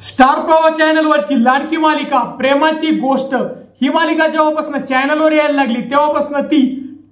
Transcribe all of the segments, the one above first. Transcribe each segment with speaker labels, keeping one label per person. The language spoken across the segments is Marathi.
Speaker 1: स्टार प्रवाह चॅनलवरची लाडकी मालिका प्रेमाची गोष्ट ही मालिका जेव्हापासून चॅनलवर यायला लागली तेव्हापासून ती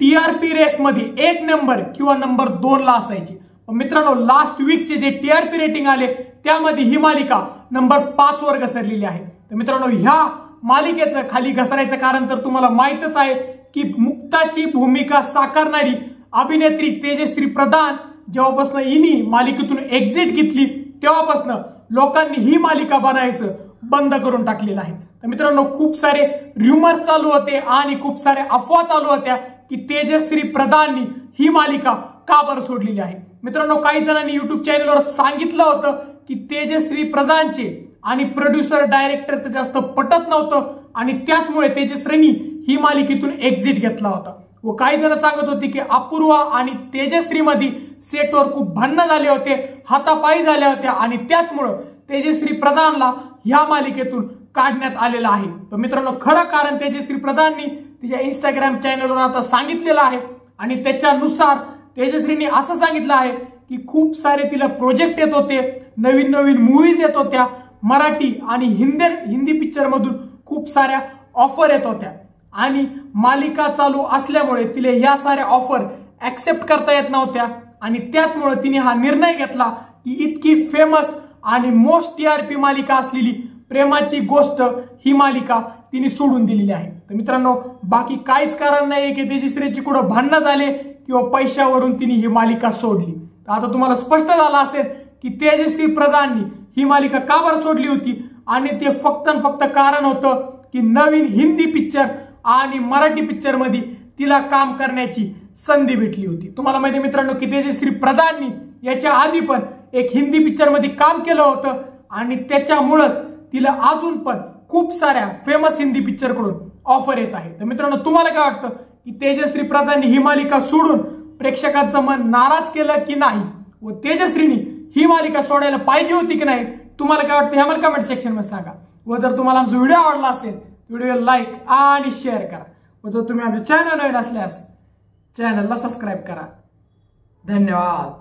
Speaker 1: टीआरपी रेस मध्ये 1 नंबर किंवा नंबर 2 ला असायची। मित्रांनो, लास्ट वीकचे जे टीआरपी रेटिंग आले त्यामध्ये ही मालिका नंबर 5 वर घसरलेली आहे। तर मित्रांनो, ह्या मालिकेचं खाली घसरायचं कारण तर तुम्हाला माहितच आहे की मुक्ताची भूमिका साकारणारी अभिनेत्री तेजश्री प्रधान जेव्हापासून हिने मालिकेतून एक्झिट घेतली तेव्हापासून लोकांनी ही मालिका बनायचं बंद करून टाकलेलं आहे। तर मित्रांनो, खूप सारे र्युमर्स चालू होते आणि खूप सारे अफवा चालू होत्या की तेजश्री प्रधाननी ही मालिका का बरं सोडलेली आहे। मित्रांनो, काही जणांनी युट्यूब चॅनलवर सांगितलं होतं की तेजश्री प्रधानचे आणि प्रोड्युसर डायरेक्टरचं जास्त पटत नव्हतं आणि त्याचमुळे तेजश्रीनी ही मालिकेतून एक्झिट घेतला होता। व काही जण सांगत होते की अपूर्वा आणि तेजश्री मध्ये सेटवर खूप भांडण झाले होते, हातापायी झाल्या होत्या आणि त्याचमुळे तेजश्री प्रधानला ह्या मालिकेतून काढण्यात आलेला आहे। तर मित्रांनो, खरं कारण तेजश्री प्रधाननी तिच्या इंस्टाग्राम चॅनलवर आता सांगितलेलं आहे आणि त्याच्यानुसार तेजश्रीनी असं सांगितलं आहे की खूप सारे तिला प्रोजेक्ट येत होते, नवीन नवीन मूवीज येत होत्या, मराठी आणि हिंदी पिक्चर मधून खूप साऱ्या ऑफर येत होत्या आणि मालिका चालू असल्यामुळे तिला ह्या साऱ्या ऑफर ऍक्सेप्ट करता येत नव्हत्या आणि त्याचमुळे तिने हा निर्णय घेतला की इतकी फेमस आणि मोस्ट टीआरपी मालिका असलेली प्रेमाची गोष्ट ही मालिका तिने सोडून दिलेली आहे। तर मित्रांनो, बाकी काहीच कारण नाही की तेजश्रीची कुठं भांडणं झाले किंवा पैशावरून तिने ही मालिका सोडली। तर आता तुम्हाला स्पष्ट झालं असेल की तेजश्री प्रधाननी ही मालिका का बरं सोडली होती आणि ते फक्त कारण होतं की नवीन हिंदी पिक्चर आणि मराठी पिक्चर मध्ये तिला काम करण्याची संधी भेटली होती। तुम्हाला माहिती आहे मित्रांनो की तेजश्री प्रधाननी याच्या आधी पण एक हिंदी पिक्चर मध्ये काम केलं होतं आणि त्याच्यामुळेच तिला अजून पण खूप साऱ्या फेमस हिंदी पिक्चर कडून ऑफर येत आहे। तर मित्रांनो, तुम्हाला काय वाटतं की तेजश्री प्रधाननी ही मालिका सोडून प्रेक्षकांचं मन नाराज केलं की नाही व तेजश्रीनी ही मालिका सोडायला पाहिजे होती की नाही? तुम्हाला काय वाटतं हे मला कमेंट सेक्शन मध्ये सांगा। व जर तुम्हाला आमचा व्हिडिओ आवडला असेल व्हिडिओ लाईक आणि शेअर करा व जर तुम्ही आमच्या चॅनल नवीन असल्यास चॅनलला सबस्क्राईब करा। धन्यवाद।